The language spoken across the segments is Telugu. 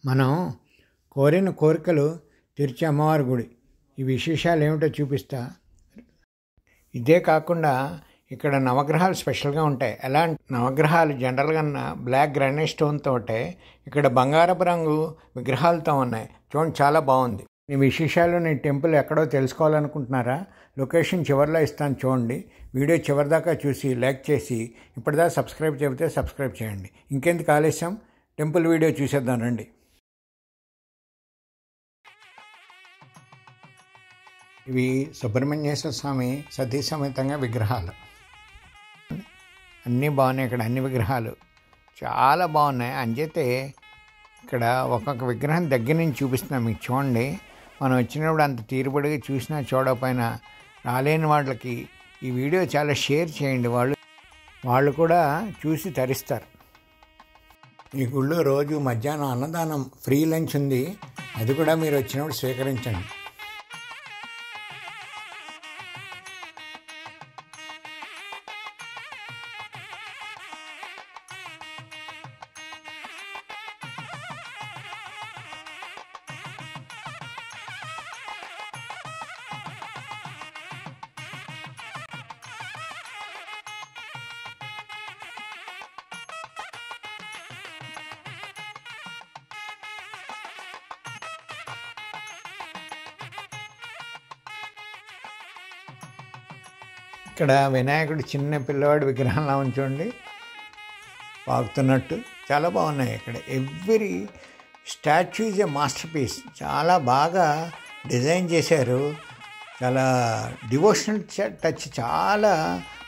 మనం కోరిన కోరికలు తీర్చే అమ్మవారి గుడి. ఈ విశేషాలు ఏమిటో చూపిస్తా. ఇదే కాకుండా ఇక్కడ నవగ్రహాలు స్పెషల్గా ఉంటాయి. ఎలా అంటే నవగ్రహాలు జనరల్గా బ్లాక్ గ్రానైట్ స్టోన్తో ఉంటాయి. ఇక్కడ బంగారపు రంగు విగ్రహాలతో ఉన్నాయి. చూడండి, చాలా బాగుంది. ఈ విశేషాలు నేను టెంపుల్ ఎక్కడో తెలుసుకోవాలనుకుంటున్నారా? లొకేషన్ చివరిలో ఇస్తాను, చూడండి. వీడియో చివరిదాకా చూసి లైక్ చేసి ఇప్పటిదాకా సబ్స్క్రైబ్ చెబితే సబ్స్క్రైబ్ చేయండి. ఇంకెందుకు ఆలస్యం, టెంపుల్ వీడియో చూసేద్దాం రండి. ఇవి సుబ్రహ్మణ్యేశ్వర స్వామి సతీ సమేతంగా విగ్రహాలు. అన్నీ బాగున్నాయి. ఇక్కడ అన్ని విగ్రహాలు చాలా బాగున్నాయి. అంచేతే ఇక్కడ ఒక్కొక్క విగ్రహం దగ్గర నుంచి చూపిస్తున్నాం మీకు. చూడండి, మనం వచ్చినప్పుడు అంత తీరుబడిగా చూసినా చూడకపోయినా రాలేని వాళ్ళకి ఈ వీడియో చాలా షేర్ చేయండి. వాళ్ళు కూడా చూసి తరిస్తారు. ఈ గుళ్ళో రోజు మధ్యాహ్నం అన్నదానం ఫ్రీ లంచ్ ఉంది. అది కూడా మీరు వచ్చినప్పుడు స్వీకరించండి. ఇక్కడ వినాయకుడు చిన్న పిల్లవాడి విగ్రహంలా ఉంచండి, పాకుతున్నట్టు. చాలా బాగున్నాయి ఇక్కడ. Every statue is a masterpiece. చాలా బాగా డిజైన్ చేశారు. చాలా డివోషనల్ టచ్ చాలా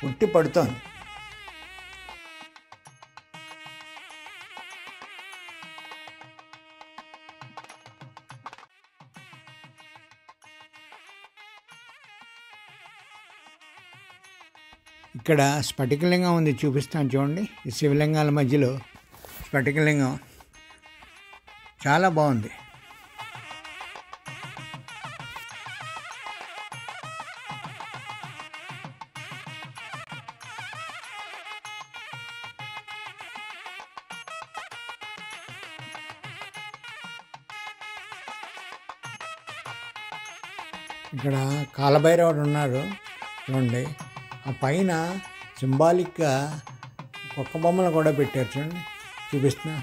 ఉట్టి పడుతోంది. ఇక్కడ స్ఫటికలింగం ఉంది, చూపిస్తాను చూడండి. ఈ శివలింగాల మధ్యలో స్ఫటికలింగం చాలా బాగుంది. ఇక్కడ కాలభైరవుడు ఉన్నారు చూడండి. ఆ పైన సింబాలిక్గా ఒక్క బొమ్మలు కూడా పెట్టారు చూడండి. చూపిస్తున్నా,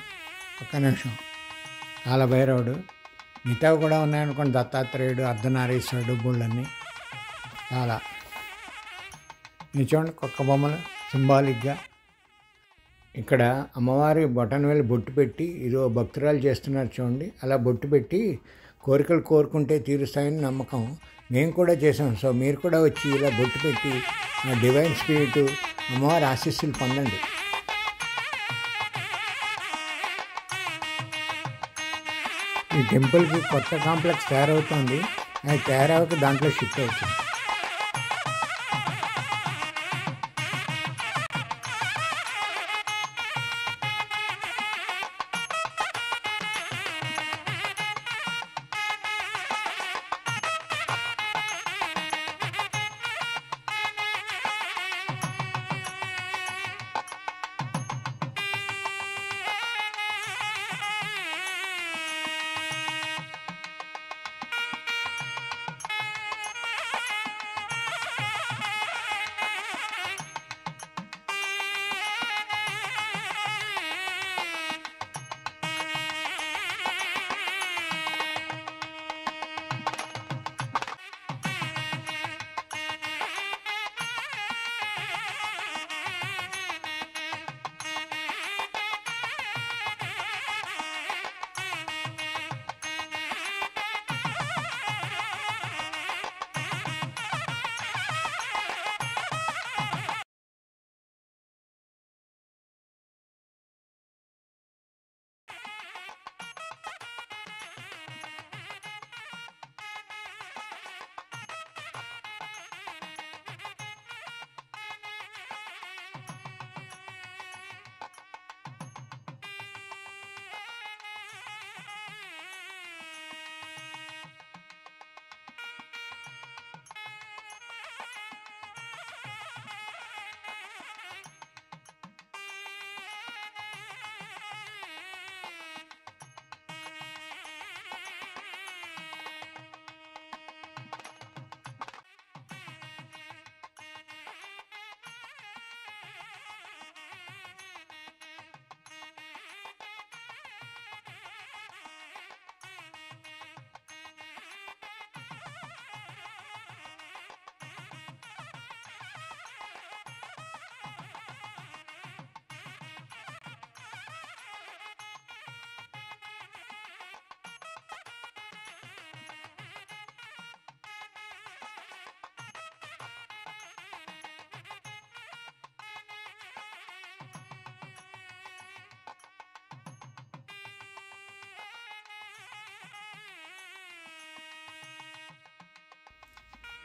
ఒక్క నిమిషం. కాలభైరవుడు, మిగతావి కూడా ఉన్నాయనుకోండి. దత్తాత్రేయుడు, అర్ధనారీశ్వరుడు, బుళ్ళన్నీ చాలా. మీరు చూడండి, ఒక్క బొమ్మలు సింబాలిక్గా. ఇక్కడ అమ్మవారి బొటన్ వేలు బొట్టు పెట్టి ఇదో భక్తురాలు చేస్తున్నారు చూడండి. అలా బొట్టు పెట్టి కోరికలు కోరుకుంటే తీరుస్తాయని నమ్మకం. మేము కూడా చేసాం. సో మీరు కూడా వచ్చి ఇలా బొట్టు పెట్టి ఆ డివైన్ స్పిరిట్ అమ్మవారి ఆశీస్సులు పొందండి. ఈ టెంపుల్కి కొత్త కాంప్లెక్స్ తయారవుతుంది. అది తయారవక దాంట్లో షిఫ్ట్ అవుతుంది.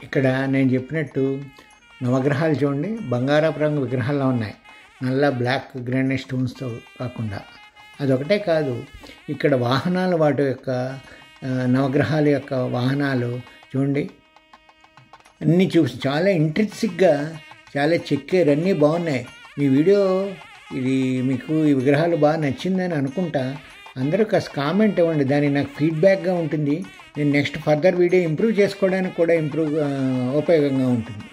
ఇక్కడ నేను చెప్పినట్టు నవగ్రహాలు చూడండి, బంగారపు రంగు విగ్రహాల్లో ఉన్నాయి, నల్ల బ్లాక్ గ్రానైట్ స్టోన్స్తో కాకుండా. అదొకటే కాదు, ఇక్కడ వాహనాలు, వాటి యొక్క నవగ్రహాల యొక్క వాహనాలు చూడండి, అన్నీ చూసి చాలా ఇంట్రెస్టింగ్గా చాలా చెక్కారు, అన్నీ బాగున్నాయి. మీ వీడియో ఇది మీకు ఈ విగ్రహాలు బాగా నచ్చిందని అనుకుంటా. అందరూ కాస్త కామెంట్ ఇవ్వండి, దానికి నాకు ఫీడ్బ్యాక్గా ఉంటుంది. నేను నెక్స్ట్ ఫర్దర్ వీడియో ఇంప్రూవ్ చేసుకోవడానికి కూడా ఉపయోగంగా ఉంటుంది.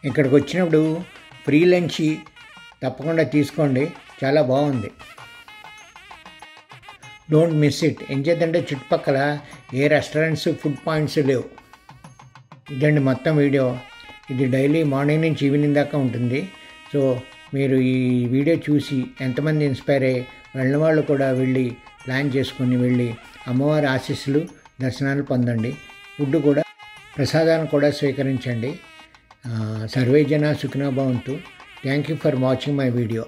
ఇక్కడికి వచ్చినప్పుడు ఫ్రీ లంచ్ తప్పకుండా తీసుకోండి, చాలా బాగుంది. Don't miss it. ఏం చేద్దంటే చుట్టుపక్కల ఏ రెస్టారెంట్స్, ఫుడ్ పాయింట్స్ లేవు. ఇదండి మొత్తం వీడియో. ఇది డైలీ మార్నింగ్ నుంచి ఈవినింగ్ దాకా ఉంటుంది. సో మీరు ఈ వీడియో చూసి ఎంతమంది ఇన్స్పైర్ అయ్యి వెళ్ళిన వాళ్ళు కూడా వెళ్ళి ప్లాన్ చేసుకొని వెళ్ళి అమ్మవారి ఆశీస్సులు, దర్శనాలు పొందండి. ఫుడ్ కూడా, ప్రసాదాన్ని కూడా స్వీకరించండి. సర్వే జనా సుఖినో భవంతు. Thank you for watching my video.